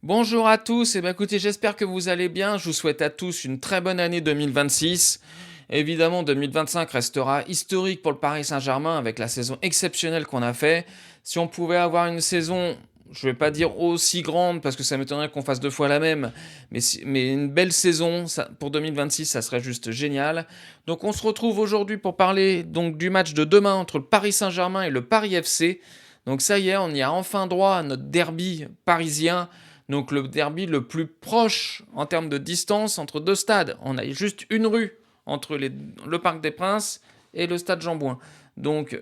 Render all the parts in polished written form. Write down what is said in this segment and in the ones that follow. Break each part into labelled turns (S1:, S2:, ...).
S1: Bonjour à tous, écoutez, j'espère que vous allez bien. Je vous souhaite à tous une très bonne année 2026. Évidemment, 2025 restera historique pour le Paris Saint-Germain avec la saison exceptionnelle qu'on a fait. Si on pouvait avoir une saison, je ne vais pas dire aussi grande parce que ça m'étonnerait qu'on fasse deux fois la même, mais une belle saison pour 2026, ça serait juste génial. Donc on se retrouve aujourd'hui pour parler donc du match de demain entre le Paris Saint-Germain et le Paris FC. Donc ça y est, on y a enfin droit à notre derby parisien. Donc le derby le plus proche en termes de distance entre deux stades. On a juste une rue entre le Parc des Princes et le stade Jean-Bouin. Donc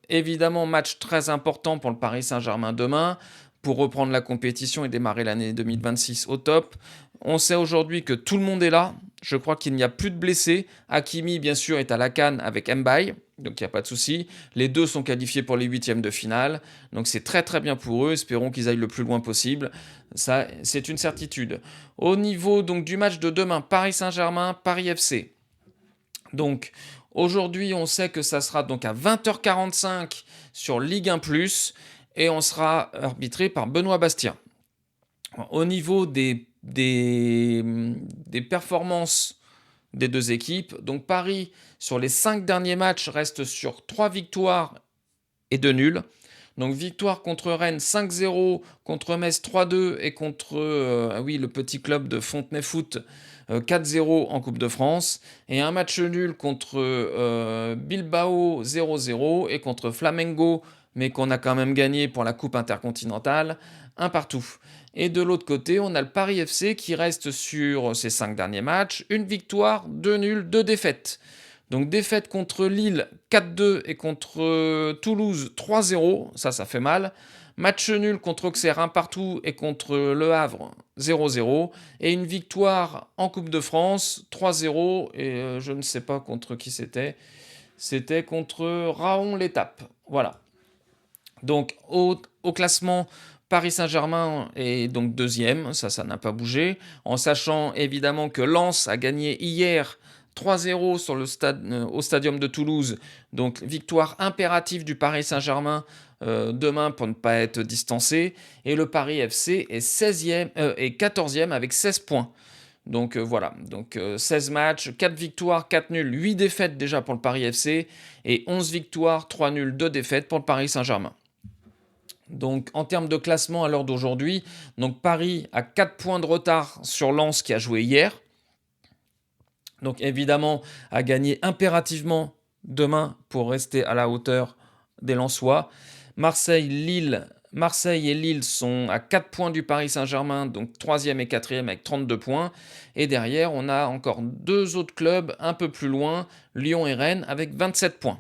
S1: évidemment, match très important pour le Paris Saint-Germain demain, pour reprendre la compétition et démarrer l'année 2026 au top. On sait aujourd'hui que tout le monde est là. Je crois qu'il n'y a plus de blessés. Hakimi, bien sûr, est à la CAN avec Mbaye, donc il n'y a pas de souci. Les deux sont qualifiés pour les huitièmes de finale, donc c'est très très bien pour eux. Espérons qu'ils aillent le plus loin possible. Ça, c'est une certitude. Au niveau donc du match de demain, Paris Saint-Germain, Paris FC. Donc aujourd'hui, on sait que ça sera donc à 20h45 sur Ligue 1+, et on sera arbitré par Benoît Bastien. Au niveau des performances des deux équipes, donc Paris, sur les 5 derniers matchs, reste sur 3 victoires et 2 nuls. Donc victoire contre Rennes 5-0, contre Metz 3-2 et contre le petit club de Fontenay Foot 4-0 en Coupe de France. Et un match nul contre Bilbao 0-0 et contre Flamengo, mais qu'on a quand même gagné pour la Coupe intercontinentale, un partout. Et de l'autre côté, on a le Paris FC qui reste sur ses 5 derniers matchs, une victoire, 2 nuls, 2 défaites. Donc défaite contre Lille 4-2 et contre Toulouse 3-0, ça fait mal. Match nul contre Auxerre 1 partout et contre Le Havre 0-0. Et une victoire en Coupe de France 3-0 et je ne sais pas contre qui c'était. C'était contre Raon l'Étape. Voilà. Donc au classement, Paris Saint-Germain est donc deuxième, ça n'a pas bougé, en sachant évidemment que Lens a gagné hier 3-0 sur au Stadium de Toulouse, donc victoire impérative du Paris Saint-Germain demain pour ne pas être distancé, et le Paris FC est 16e, et 14e avec 16 points. Donc voilà, donc 16 matchs, 4 victoires, 4 nuls, 8 défaites déjà pour le Paris FC, et 11 victoires, 3 nuls, 2 défaites pour le Paris Saint-Germain. Donc en termes de classement à l'heure d'aujourd'hui, donc Paris a 4 points de retard sur Lens qui a joué hier. Donc évidemment à gagner impérativement demain pour rester à la hauteur des Lensois. Marseille et Lille sont à 4 points du Paris Saint-Germain, donc 3e et 4e avec 32 points. Et derrière, on a encore deux autres clubs un peu plus loin, Lyon et Rennes, avec 27 points.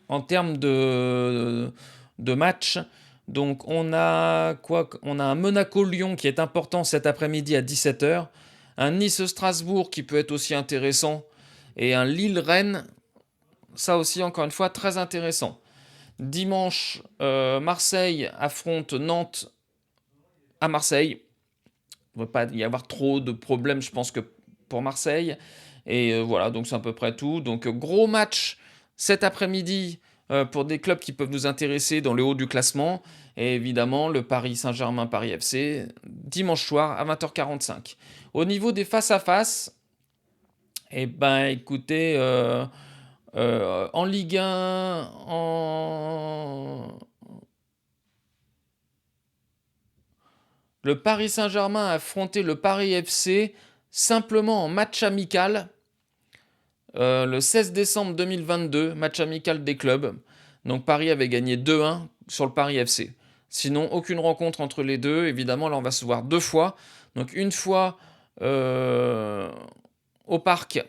S1: En termes de match, donc on a quoi? On a un Monaco-Lyon qui est important cet après-midi à 17h, un Nice-Strasbourg qui peut être aussi intéressant, et un Lille-Rennes, ça aussi encore une fois très intéressant. Dimanche, Marseille affronte Nantes à Marseille. Il ne va pas y avoir trop de problèmes, je pense, que pour Marseille. Et voilà, donc c'est à peu près tout. Donc gros match cet après-midi pour des clubs qui peuvent nous intéresser dans le haut du classement. Et évidemment, le Paris Saint-Germain, Paris FC, dimanche soir à 20h45. Au niveau des face-à-face, eh ben écoutez, en Ligue 1, le Paris Saint-Germain a affronté le Paris FC simplement en match amical le 16 décembre 2022, match amical des clubs. Donc Paris avait gagné 2-1 sur le Paris FC. Sinon, aucune rencontre entre les deux. Évidemment, là, on va se voir deux fois. Donc une fois au parc,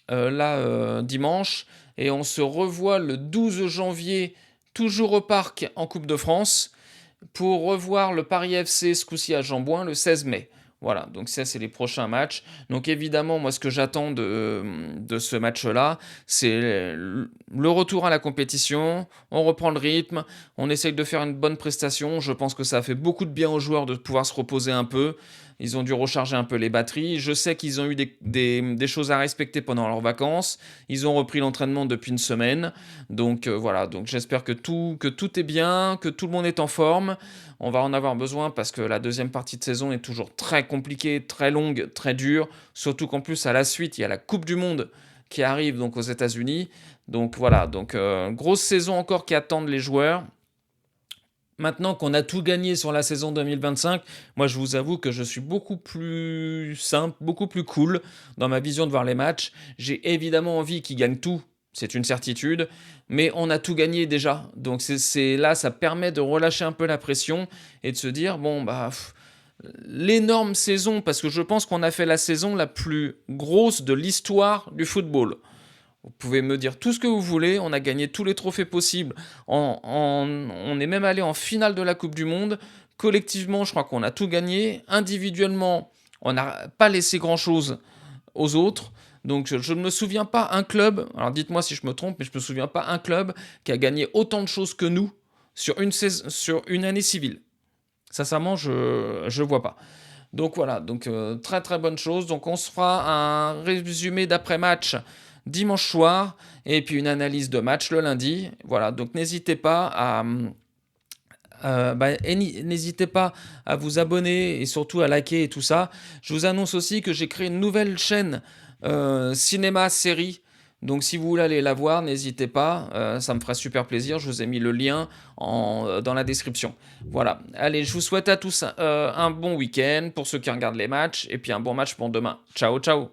S1: dimanche, et on se revoit le 12 janvier, toujours au parc en Coupe de France, pour revoir le Paris FC ce coup-ci à Jean-Bouin le 16 mai. Voilà, donc ça c'est les prochains matchs. Donc évidemment, moi ce que j'attends de ce match-là, c'est le retour à la compétition, on reprend le rythme, on essaye de faire une bonne prestation. Je pense que ça a fait beaucoup de bien aux joueurs de pouvoir se reposer un peu, Ils ont dû recharger un peu les batteries. Je sais qu'ils ont eu des choses à respecter pendant leurs vacances. Ils ont repris l'entraînement depuis une semaine. Donc voilà, donc j'espère que tout est bien, que tout le monde est en forme. On va en avoir besoin parce que la deuxième partie de saison est toujours très compliquée, très longue, très dure. Surtout qu'en plus, à la suite, il y a la Coupe du Monde qui arrive donc aux États-Unis. Donc voilà, donc grosse saison encore qui attendent les joueurs. Maintenant qu'on a tout gagné sur la saison 2025, moi je vous avoue que je suis beaucoup plus simple, beaucoup plus cool dans ma vision de voir les matchs. J'ai évidemment envie qu'ils gagnent tout, c'est une certitude, mais on a tout gagné déjà. Donc là, ça permet de relâcher un peu la pression et de se dire, bon, l'énorme saison, parce que je pense qu'on a fait la saison la plus grosse de l'histoire du football. Vous pouvez me dire tout ce que vous voulez, on a gagné tous les trophées possibles, on est même allé en finale de la Coupe du Monde. Collectivement, je crois qu'on a tout gagné. Individuellement, on n'a pas laissé grand-chose aux autres. Donc je ne me souviens pas un club, alors dites-moi si je me trompe, mais je ne me souviens pas un club qui a gagné autant de choses que nous sur une année civile. Sincèrement, je ne vois pas. Donc voilà, donc très très bonne chose. Donc on se fera un résumé d'après-match dimanche soir et puis une analyse de match le lundi. Voilà, donc n'hésitez pas n'hésitez pas à vous abonner et surtout à liker et tout ça. Je vous annonce aussi que j'ai créé une nouvelle chaîne cinéma-série. Donc si vous voulez aller la voir, n'hésitez pas, ça me fera super plaisir. Je vous ai mis le lien dans la description. Voilà, allez, je vous souhaite à tous un bon week-end pour ceux qui regardent les matchs et puis un bon match pour demain. Ciao, ciao.